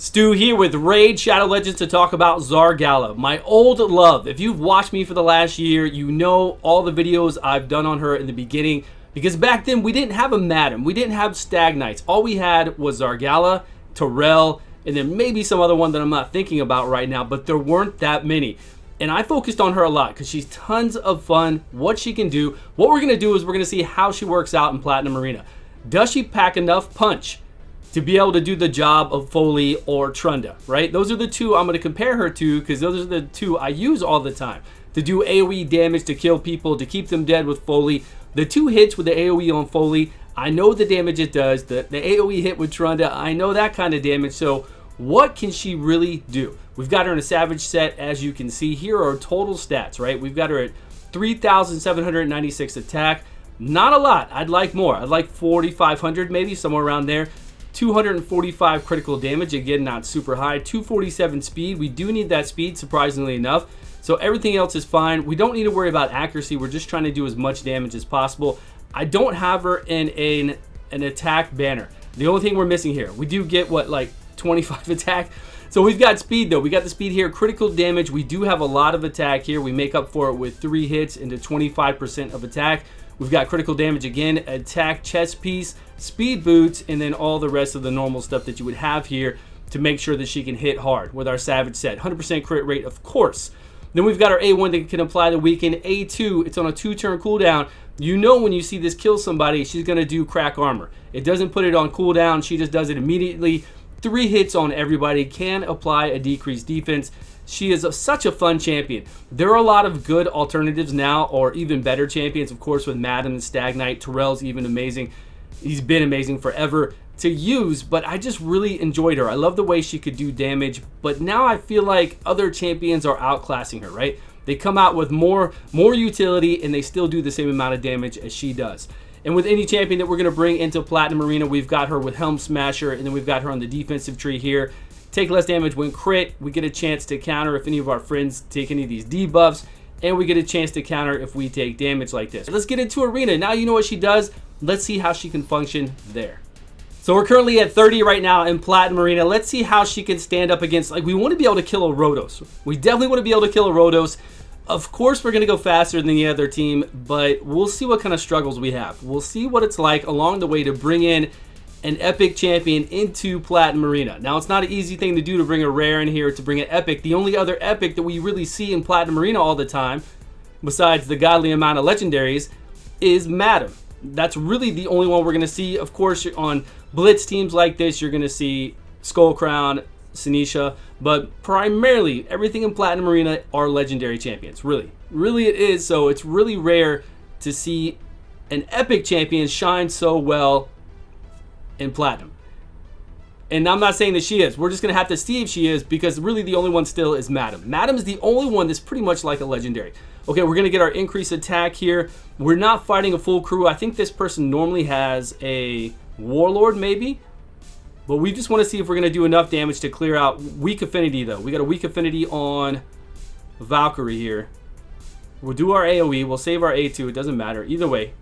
Stu here with Raid Shadow Legends to talk about Zargala, my old love. If you've watched me for the last year, you know all the videos I've done on her in the beginning. Because back then, we didn't have a Madam. We didn't have Stag Knights. All we had was Zargala, Terrell, and then maybe some other one that I'm not thinking about right now. But there weren't that many. And I focused on her a lot because she's tons of fun, what she can do. What we're going to do is we're going to see how she works out in Platinum Arena. Does she pack enough punch to be able to do the job of Foley or Trunda, right? Those are the two I'm going to compare her to because those are the two I use all the time to do AoE damage, to kill people, to keep them dead with Foley. The two hits with the AoE on Foley, I know the damage it does. The AoE hit with Trunda, I know that kind of damage. So what can she really do? We've got her in a Savage set, as you can see. Here are her total stats, right? We've got her at 3,796 attack. Not a lot. I'd like more. I'd like 4,500 maybe, somewhere around there. 245 critical damage, again not super high. 247 speed, we do need that speed surprisingly enough. So everything else is fine. We don't need to worry about accuracy. We're just trying to do as much damage as possible. I don't have her in an attack banner. The only thing we're missing here, we do get what, like 25 attack. So we've got speed though. We got the speed here. Critical damage, we do have a lot of attack here. We make up for it with 3 hits into 25% of attack. We've got critical damage again, attack, chest piece, speed boots, and then all the rest of the normal stuff that you would have here to make sure that she can hit hard with our Savage set. 100% crit rate, of course. Then we've got our A1 that can apply the weaken. A2, it's on a 2-turn cooldown. You know when you see this kill somebody, she's going to do crack armor. It doesn't put it on cooldown. She just does it immediately. 3 hits on everybody, can apply a decreased defense. She is such a fun champion. There are a lot of good alternatives now, or even better champions, of course, with Madam and Stag Knight. Terrell's even amazing. He's been amazing forever to use, but I just really enjoyed her. I love the way she could do damage, but now I feel like other champions are outclassing her, right? They come out with more utility, and they still do the same amount of damage as she does. And with any champion that we're going to bring into Platinum Arena, we've got her with Helm Smasher, and then we've got her on the defensive tree here. Take less damage when crit. We get a chance to counter if any of our friends take any of these debuffs, and we get a chance to counter if we take damage like this. Let's get into Arena. Now you know what she does. Let's see how she can function there. So we're currently at 30 right now in Platinum Arena. Let's see how she can stand up against, like, we want to be able to kill a Rotos. We definitely want to be able to kill a Rotos. Of course, we're going to go faster than the other team, but we'll see what kind of struggles we have. We'll see what it's like along the way to bring in an epic champion into Platinum Arena. Now, it's not an easy thing to do to bring a rare in here, to bring an epic. The only other epic that we really see in Platinum Arena all the time, besides the godly amount of legendaries, is Madam. That's really the only one we're going to see. Of course, on Blitz teams like this, you're going to see Skull Crown, Sinisha, but primarily everything in Platinum Arena are legendary champions. Really it is. So it's really rare to see an epic champion shine so well in Platinum. And I'm not saying that she is. We're just going to have to see if she is, because really the only one still is Madam. Madam is the only one that's pretty much like a legendary. Okay, we're going to get our increased attack here. We're not fighting a full crew. I think this person normally has a Warlord maybe. But we just want to see if we're going to do enough damage to clear out weak affinity though. We got a weak affinity on Valkyrie here. We'll do our AoE. We'll save our A2. It doesn't matter. Either way.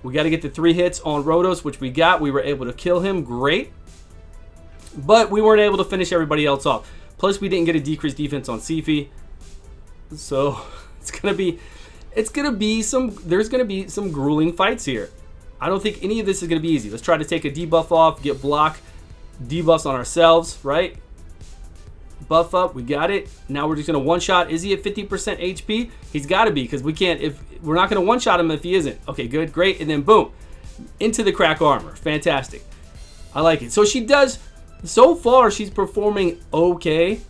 We got to get the 3 hits on Rotos, which we got. We were able to kill him. Great. But we weren't able to finish everybody else off. Plus, we didn't get a decreased defense on Sifi. So, there's going to be some grueling fights here. I don't think any of this is going to be easy. Let's try to take a debuff off, get block debuffs on ourselves, right? Buff up, we got it. Now we're just going to one-shot. Is he at 50% HP? He's got to be, because we're not going to one-shot him if he isn't. Okay, good, great. And then boom, into the crack armor. Fantastic. I like it. So she does, so far she's performing okay,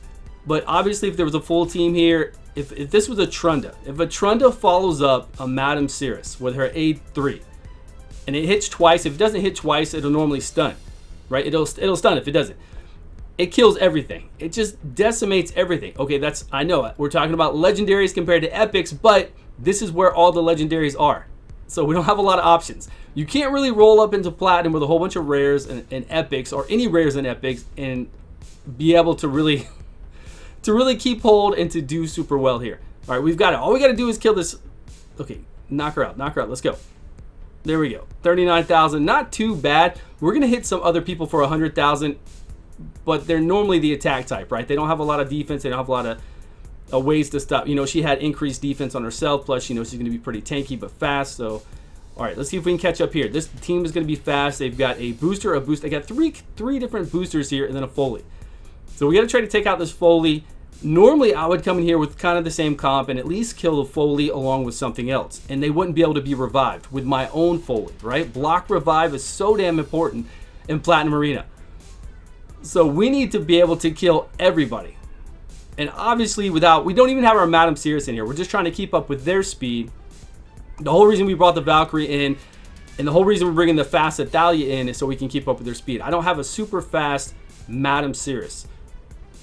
but obviously if there was a full team here, if this was a Trunda, if a Trunda follows up a Madam Cirrus with her A3, and it hits twice, if it doesn't hit twice, it'll normally stun, right? It'll stun if it doesn't. It kills everything. It just decimates everything. Okay, I know we're talking about legendaries compared to epics, but this is where all the legendaries are. So we don't have a lot of options. You can't really roll up into Platinum with a whole bunch of rares and epics, or any rares and epics, and be able to really keep hold and to do super well here. All right, we've got it. All we got to do is kill this. Okay, knock her out. Let's go. There we go. 39,000, not too bad. We're going to hit some other people for 100,000. but they're normally the attack type, right? They don't have a lot of defense. They don't have a lot of ways to stop. You know, she had increased defense on herself, plus, you know, she's going to be pretty tanky but fast. So, all right, let's see if we can catch up here. This team is going to be fast. They've got a booster, a boost. They got three different boosters here, and then a Foley. So we got to try to take out this Foley. Normally, I would come in here with kind of the same comp and at least kill the Foley along with something else, and they wouldn't be able to be revived with my own Foley, right? Block revive is so damn important in Platinum Arena. So we need to be able to kill everybody. And obviously, we don't even have our Madame Cirrus in here. We're just trying to keep up with their speed. The whole reason we brought the Valkyrie in, and the whole reason we're bringing the fast Athalia in, is so we can keep up with their speed. I don't have a super fast Madame Cirrus,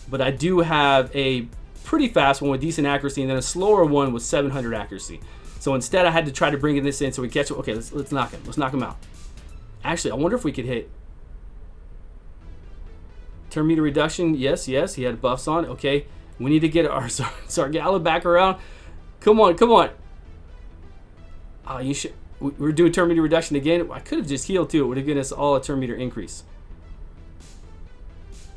but I do have a pretty fast one with decent accuracy, and then a slower one with 700 accuracy. So instead, I had to try to bring this in so we catch it. Okay, let's knock him. Let's knock him out. Actually, I wonder if we could hit turn meter reduction. Yes, he had buffs on. Okay, we need to get our Zargala back around. Come on. You should. We're doing turn meter reduction again. I could have just healed too. It would have given us all a turn meter increase.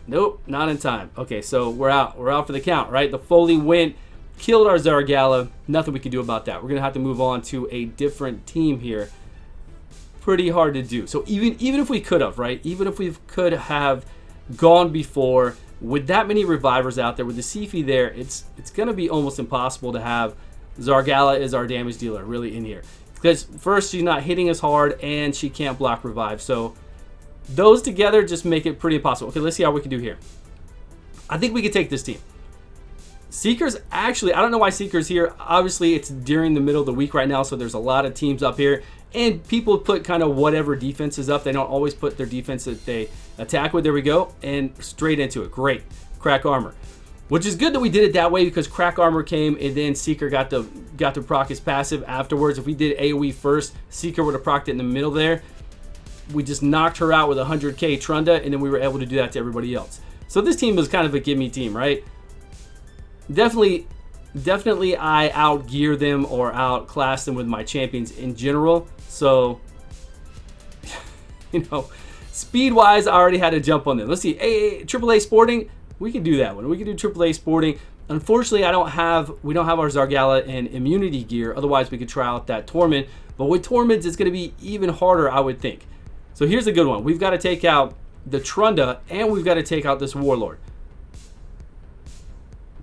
Nope, not in time. Okay, so we're out. We're out for the count, right? The Foley went, killed our Zargala. Nothing we can do about that. We're gonna have to move on to a different team here. Pretty hard to do. So even if we could have, right? Even if we could have gone before with that many revivers out there with the Sifi there, it's gonna be almost impossible to have Zargala as our damage dealer really in here, because first, she's not hitting us hard and she can't block revive. So those together just make it pretty impossible. Okay, let's see how we can do here. I think we can take this team. Seeker's actually, I don't know why Seeker's here. Obviously, it's during the middle of the week right now, so there's a lot of teams up here, and people put kind of whatever defenses up. They don't always put their defense that they attack with. There we go, and straight into it. Great. Crack armor. Which is good that we did it that way, because crack armor came and then Seeker got to proc his passive afterwards. If we did AoE first, Seeker would have procced it in the middle there. We just knocked her out with 100k Trunda, and then we were able to do that to everybody else. So this team was kind of a gimme team, right? Definitely I outgear them or outclass them with my champions in general. So, you know, speed-wise, I already had to jump on them. Let's see, AAA Sporting, we can do that one. We can do AAA Sporting. Unfortunately, we don't have our Zargala in immunity gear. Otherwise, we could try out that Torment. But with Torments, it's going to be even harder, I would think. So here's a good one. We've got to take out the Trunda, and we've got to take out this Warlord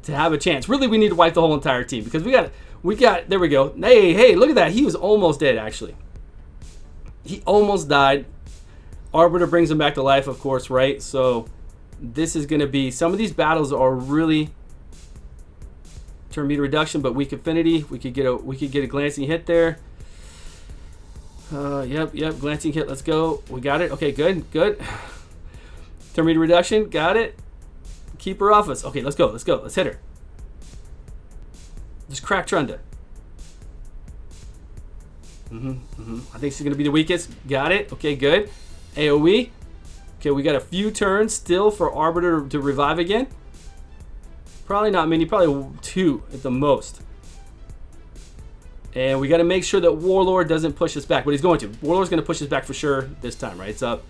to have a chance. Really, we need to wipe the whole entire team, because we got, there we go. Hey, look at that. He was almost dead, actually. He almost died. Arbiter brings him back to life, of course, right? So this is going to be, some of these battles are really turn meter reduction, but weak affinity. We could get a glancing hit there. Yep, glancing hit. Let's go. We got it. Okay, good. Turn meter reduction. Got it. Keep her off us. Okay, let's go. Let's hit her. Just crack Trunda. I think she's going to be the weakest. Got it. Okay, good. AoE. Okay, we got a few turns still for Arbiter to revive again. Probably not many. Probably 2 at the most. And we got to make sure that Warlord doesn't push us back, but he's going to. Warlord's going to push us back for sure this time, right? It's up.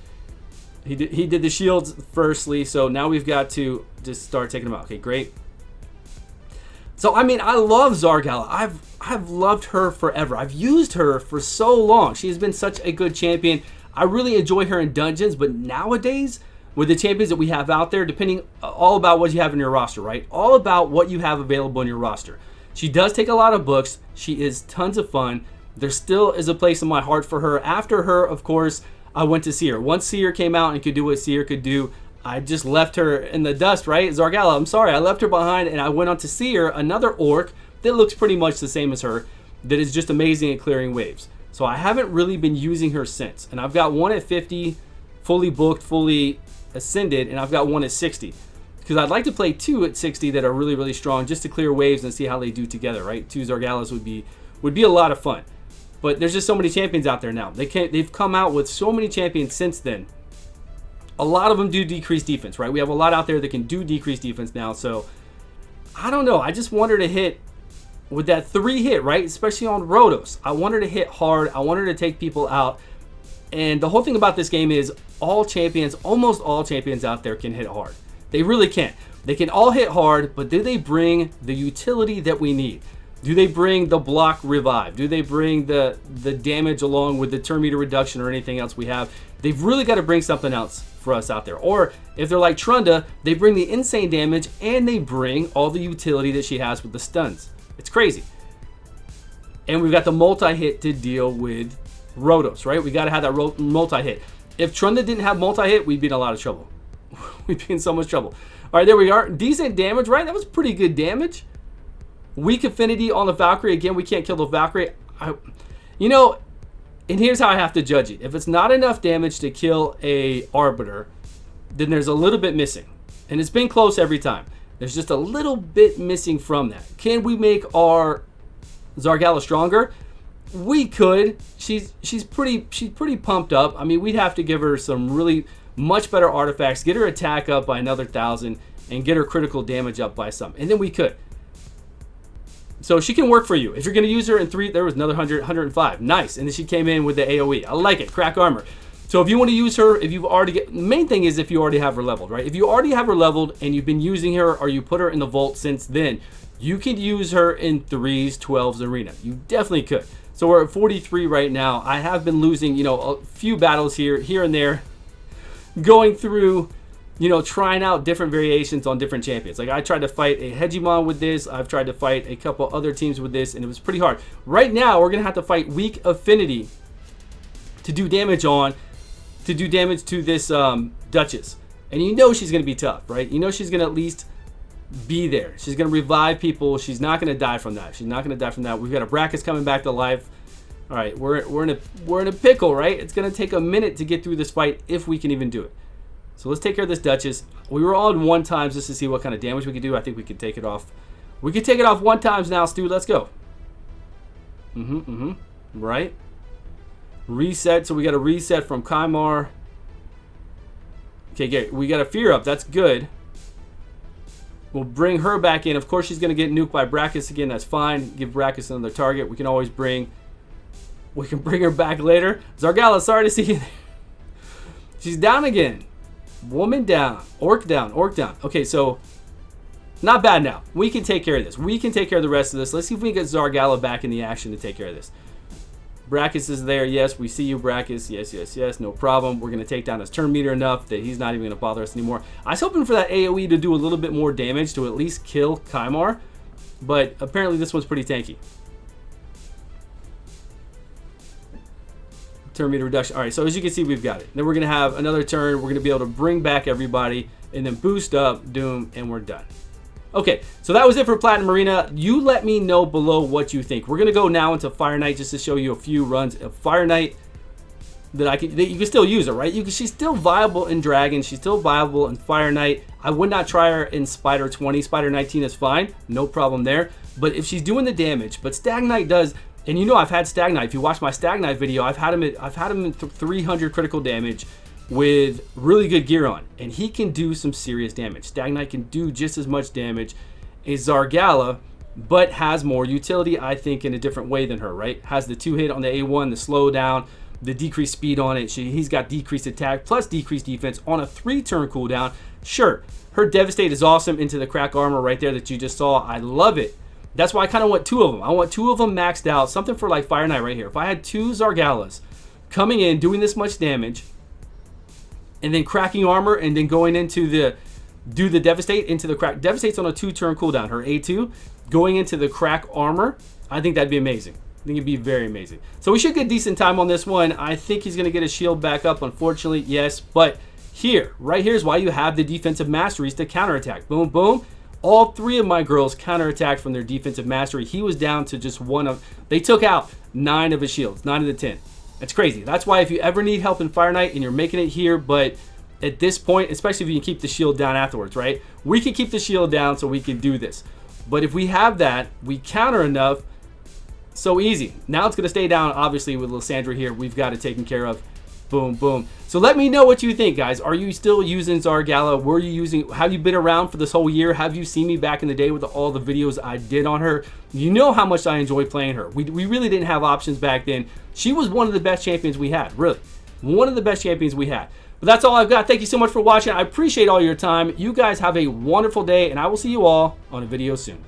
He did the shields firstly, so now we've got to just start taking them out. Okay, great. So, I mean, I love Zargala. I've loved her forever. I've used her for so long. She has been such a good champion. I really enjoy her in dungeons, but nowadays, with the champions that we have out there, depending all about what you have in your roster, right? All about what you have available in your roster. She does take a lot of books. She is tons of fun. There still is a place in my heart for her. After her, of course, I went to Seer. Once Seer came out and could do what Seer could do, I just left her in the dust, right? Zargala, I'm sorry. I left her behind, and I went on to Seer, another orc that looks pretty much the same as her, that is just amazing at clearing waves. So I haven't really been using her since. And I've got one at 50, fully booked, fully ascended, and I've got one at 60. Because I'd like to play 2 at 60 that are really, really strong, just to clear waves and see how they do together, right? 2 Zargalas would be a lot of fun. But there's just so many champions out there now. They've come out with so many champions since then. A lot of them do decrease defense, right? We have a lot out there that can do decrease defense now. So, I don't know. I just want her to hit with that 3 hit, right? Especially on Rotos. I want her to hit hard. I want her to take people out. And the whole thing about this game is all champions, almost all champions out there can hit hard. They really can. They can all hit hard, but do they bring the utility that we need? Do they bring the block revive? Do they bring the damage along with the turn meter reduction or anything else we have? They've really got to bring something else for us out there. Or if they're like Trunda, they bring the insane damage and they bring all the utility that she has with the stuns. It's crazy. And we've got the multi-hit to deal with Rotos, right? We got to have that multi-hit. If Trunda didn't have multi-hit, we'd be in a lot of trouble. We'd be in so much trouble. All right, there we are. Decent damage, right? That was pretty good damage. Weak affinity on the Valkyrie. Again, we can't kill the Valkyrie. You know, and here's how I have to judge it. If it's not enough damage to kill a Arbiter, then there's a little bit missing. And it's been close every time. There's just a little bit missing from that. Can we make our Zargala stronger? We could. She's pretty pumped up. I mean, we'd have to give her some really much better artifacts, get her attack up by another 1,000, and get her critical damage up by some. And then we could. So she can work for you. If you're going to use her in 3, there was another 100, 105. Nice. And then she came in with the AoE. I like it. Crack armor. So if you want to use her, if you've already the main thing is if you already have her leveled, right? If you already have her leveled and you've been using her or you put her in the vault since then, you could use her in 3s, 12s arena. You definitely could. So we're at 43 right now. I have been losing, you know, a few battles here and there, going through, you know, trying out different variations on different champions. Like I tried to fight a Hegemon with this. I've tried to fight a couple other teams with this, and it was pretty hard. Right now, we're going to have to fight weak affinity to do damage to this Duchess. And you know she's going to be tough, right? You know she's going to at least be there. She's going to revive people. She's not going to die from that. She's not going to die from that. We've got a Brachus coming back to life. All right, we're in a pickle, right? It's going to take a minute to get through this fight if we can even do it. So let's take care of this Duchess. We were on 1 times just to see what kind of damage we could do. I think we could take it off. We could take it off 1 times now, Stu. Let's go. Right. Reset. So we got a reset from Kymar. Okay, good. We got a fear up. That's good. We'll bring her back in. Of course, she's going to get nuked by Brachus again. That's fine. Give Brachus another target. We can always bring... We can bring her back later. Zargala, sorry to see you there. She's down again. Woman down. Orc down. Orc down. Okay, so... Not bad now. We can take care of this. We can take care of the rest of this. Let's see if we can get Zargala back in the action to take care of this. Brachus is there. Yes, we see you, Brachus. Yes, yes, yes. No problem. We're going to take down his turn meter enough that he's not even going to bother us anymore. I was hoping for that AoE to do a little bit more damage to at least kill Kymar. But apparently this one's pretty tanky. Turn meter reduction. All right, so as you can see, we've got it. Then we're going to have another turn. We're going to be able to bring back everybody and then boost up Doom, and we're done. Okay, so that was it for Platinum Arena. You let me know below what you think. We're going to go now into Fire Knight just to show you a few runs of Fire Knight that you can still use her, right? She's still viable in Dragon. She's still viable in Fire Knight. I would not try her in Spider 20. Spider 19 is fine. No problem there. But if she's doing the damage, but Stag Knight does... And you know I've had Stag Knight. If you watch my Stag Knight video, I've had him in 300 critical damage with really good gear on, and he can do some serious damage. Stag Knight can do just as much damage as Zargala, but has more utility, I think, in a different way than her, right? Has the 2-hit on the A1, the slowdown, the decreased speed on it. He's got decreased attack plus decreased defense on a 3-turn cooldown. Sure, her Devastate is awesome into the crack armor right there that you just saw. I love it. That's why I kind of want 2 of them. I want 2 of them maxed out. Something for like Fire Knight right here. If I had 2 Zargalas coming in, doing this much damage, and then cracking armor, and then going into do the Devastate into the crack. Devastate's on a 2-turn cooldown. Her A2 going into the crack armor. I think that'd be amazing. I think it'd be very amazing. So we should get decent time on this one. I think he's going to get his shield back up, unfortunately. Yes, but right here is why you have the defensive masteries to counterattack. Boom, boom. All 3 of my girls counterattacked from their defensive mastery. He was down to just 1 of... They took out 9 of his shields. 9 of the 10. That's crazy. That's why if you ever need help in Fire Knight and you're making it here, but at this point, especially if you can keep the shield down afterwards, right? We can keep the shield down so we can do this. But if we have that, we counter enough, so easy. Now it's going to stay down, obviously, with Lysandra here. We've got it taken care of. Boom, boom. So let me know what you think, guys. Are you still using Zargala? Were you using... Have you been around for this whole year? Have you seen me back in the day with all the videos I did on her? You know how much I enjoy playing her. We really didn't have options back then. She was one of the best champions we had, really. One of the best champions we had. But that's all I've got. Thank you so much for watching. I appreciate all your time. You guys have a wonderful day, and I will see you all on a video soon.